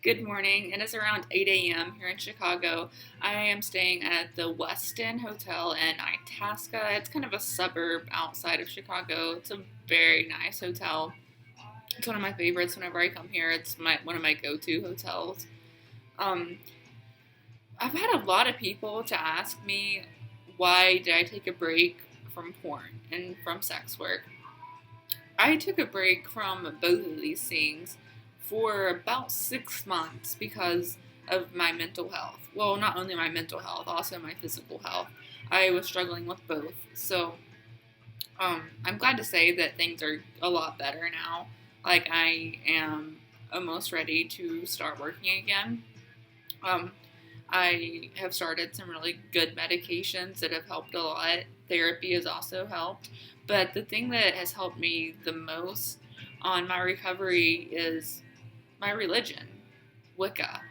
Good morning. It is around 8 a.m. here in Chicago. I am staying at the Westin Hotel in Itasca. It's kind of a suburb outside of Chicago. It's a very nice hotel. It's one of my favorites whenever I come here. It's one of my go-to hotels. Um, I've had a lot of people to ask me why did I take a break from porn and from sex work. I took a break from both of these things for about 6 months because of my mental health. Well, not only my mental health, also my physical health. I was struggling with both. I'm glad to say that things are a lot better now. Like, I am almost ready to start working again. Um, I have started some really good medications that have helped a lot. Therapy has also helped. But the thing that has helped me the most on my recovery is my religion, Wicca.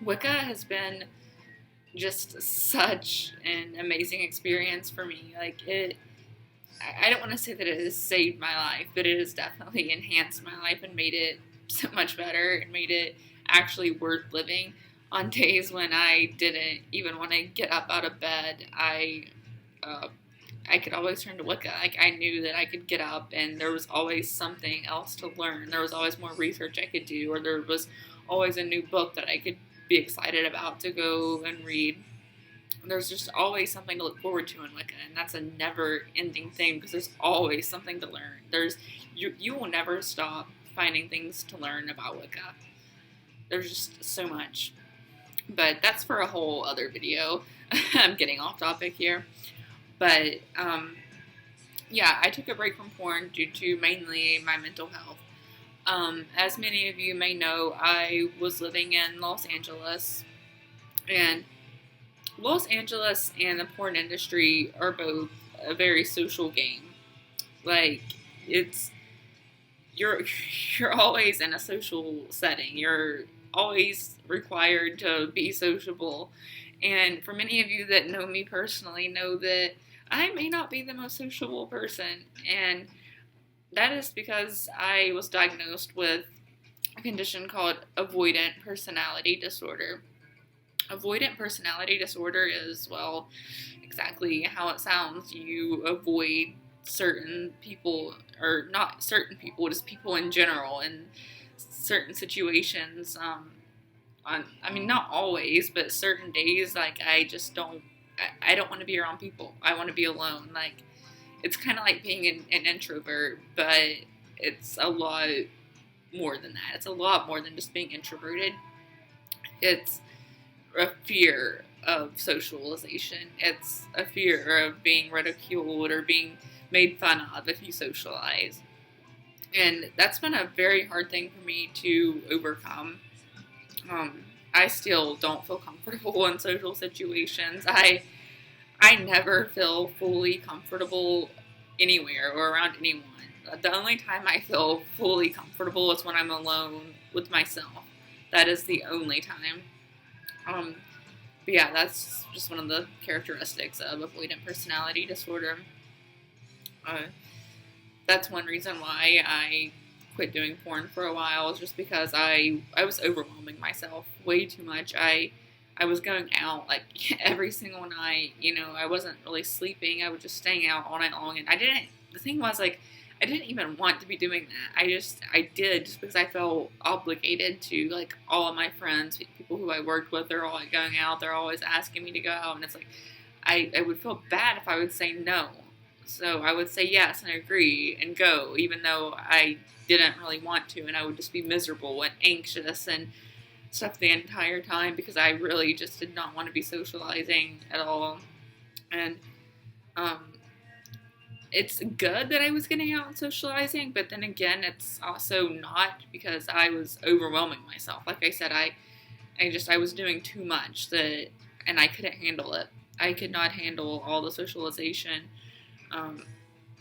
Wicca has been just such an amazing experience for me. I don't want to say that it has saved my life, but it has definitely enhanced my life and made it so much better and made it actually worth living. On days when I didn't even want to get up out of bed, uh, I could always turn to Wicca. Like, I knew that I could get up and there was always something else to learn. There was always more research I could do, or there was always a new book that I could be excited about to go and read. There's just always something to look forward to in Wicca, and that's a never-ending thing because there's always something to learn. You will never stop finding things to learn about Wicca. There's just so much. But that's for a whole other video. I'm getting off topic here. But yeah, I took a break from porn due to mainly my mental health. As many of you may know, I was living in Los Angeles, and Los Angeles and the porn industry are both a very social game. Like, it's you're you're always in a social setting. You're always required to be sociable. And for many of you that know me personally know that I may not be the most sociable person, and that is because I was diagnosed with a condition called avoidant personality disorder. Avoidant personality disorder is, well, exactly how it sounds. You avoid certain people, or not certain people, just people in general, in certain situations. I mean, not always, but certain days, like, I just don't, I don't want to be around people. I want to be alone. Like, it's kind of like being an introvert, but it's a lot more than that. It's a lot more than just being introverted. It's a fear of socialization. It's a fear of being ridiculed or being made fun of if you socialize. And that's been a very hard thing for me to overcome. I still don't feel comfortable in social situations. I never feel fully comfortable anywhere or around anyone. The only time I feel fully comfortable is when I'm alone with myself. That is the only time. Um, but yeah, that's just one of the characteristics of avoidant personality disorder. Uh, that's one reason why I quit doing porn for a while, is just because I was overwhelming myself way too much. I was going out like every single night. I wasn't really sleeping. I was just staying out all night long, and I didn't. The thing was, like, I didn't even want to be doing that. I did just because I felt obligated to. Like, all of my friends, people who I worked with, they're all like going out. They're always asking me to go out, and it's like I would feel bad if I would say no. So I would say yes and agree and go, even though I didn't really want to, and I would just be miserable and anxious and stuff the entire time because I really just did not want to be socializing at all. And um, it's good that I was getting out and socializing, but then again, it's also not, because I was overwhelming myself. Like I said, I was doing too much, and I couldn't handle it. I could not handle all the socialization. Um,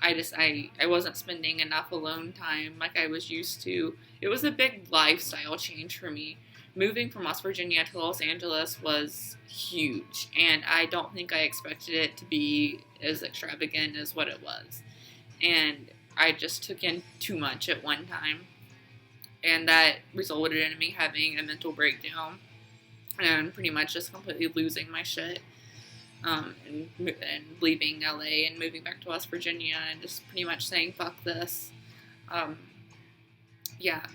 I wasn't spending enough alone time like I was used to. It was a big lifestyle change for me. Moving from West Virginia to Los Angeles was huge, and I don't think I expected it to be as extravagant as what it was. And I just took in too much at one time. and that resulted in me having a mental breakdown and pretty much just completely losing my shit. And leaving LA and moving back to West Virginia and just pretty much saying fuck this. Yeah.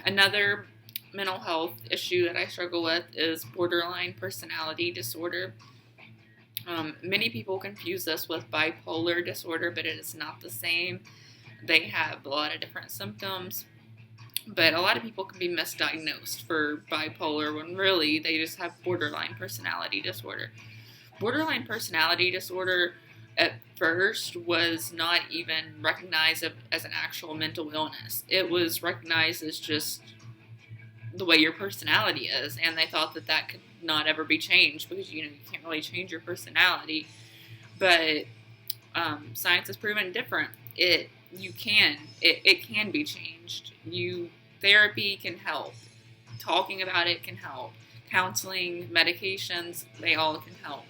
Another mental health issue that I struggle with is borderline personality disorder. Many people confuse this with bipolar disorder, but it is not the same. They have a lot of different symptoms, but a lot of people can be misdiagnosed for bipolar when really they just have borderline personality disorder. Borderline personality disorder at first was not even recognized as an actual mental illness. It was recognized as just the way your personality is, and they thought that could not ever be changed because you can't really change your personality. But science has proven different. It can be changed. Therapy can help. Talking about it can help. Counseling, medications, they all can help.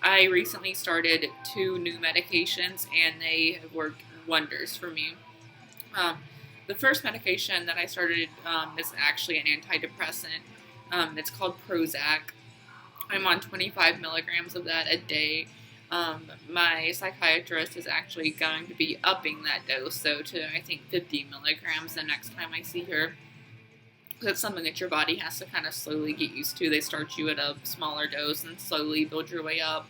I recently started 2 new medications, and they have worked wonders for me. The first medication that I started is actually an antidepressant. It's called Prozac. I'm on 25 milligrams of that a day. My psychiatrist is actually going to be upping that dose, so to, I think, 50 milligrams the next time I see her. That's something that your body has to kind of slowly get used to. They start you at a smaller dose and slowly build your way up.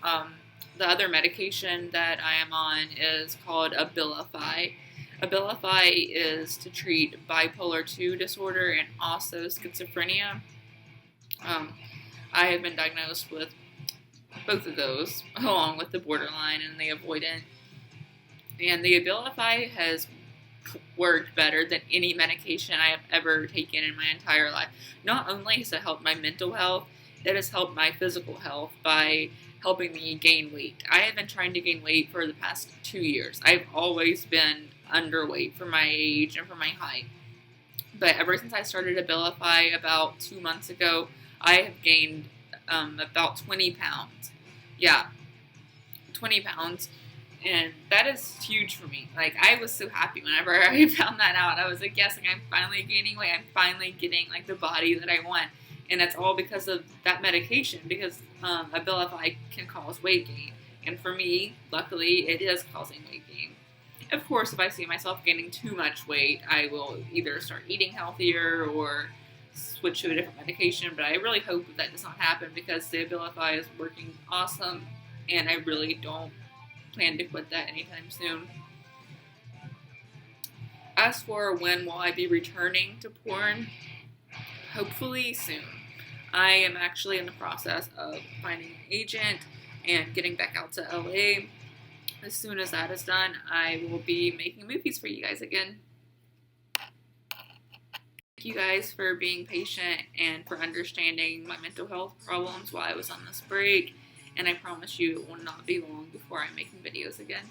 The other medication that I am on is called Abilify. Abilify is to treat bipolar 2 disorder and also schizophrenia. I have been diagnosed with both of those, along with the borderline and the avoidant. And the Abilify has worked better than any medication I have ever taken in my entire life. Not only has it helped my mental health, it has helped my physical health by helping me gain weight. I have been trying to gain weight for the past 2 years. I've always been underweight for my age and for my height. But ever since I started Abilify about 2 months ago, I have gained about 20 pounds. Yeah, 20 pounds. And that is huge for me. Like, I was so happy whenever I found that out. I was like, yes, like, I'm finally gaining weight. I'm finally getting, like, the body that I want. And it's all because of that medication, because Abilify can cause weight gain. And for me, luckily, it is causing weight gain. Of course, if I see myself gaining too much weight, I will either start eating healthier or switch to a different medication. But I really hope that does not happen, because the Abilify is working awesome, and I really don't plan to quit that anytime soon. As for when will I be returning to porn, hopefully soon. I am actually in the process of finding an agent and getting back out to LA. As soon as that is done, I will be making movies for you guys again. Thank you guys for being patient and for understanding my mental health problems while I was on this break. And I promise you it will not be long before I'm making videos again.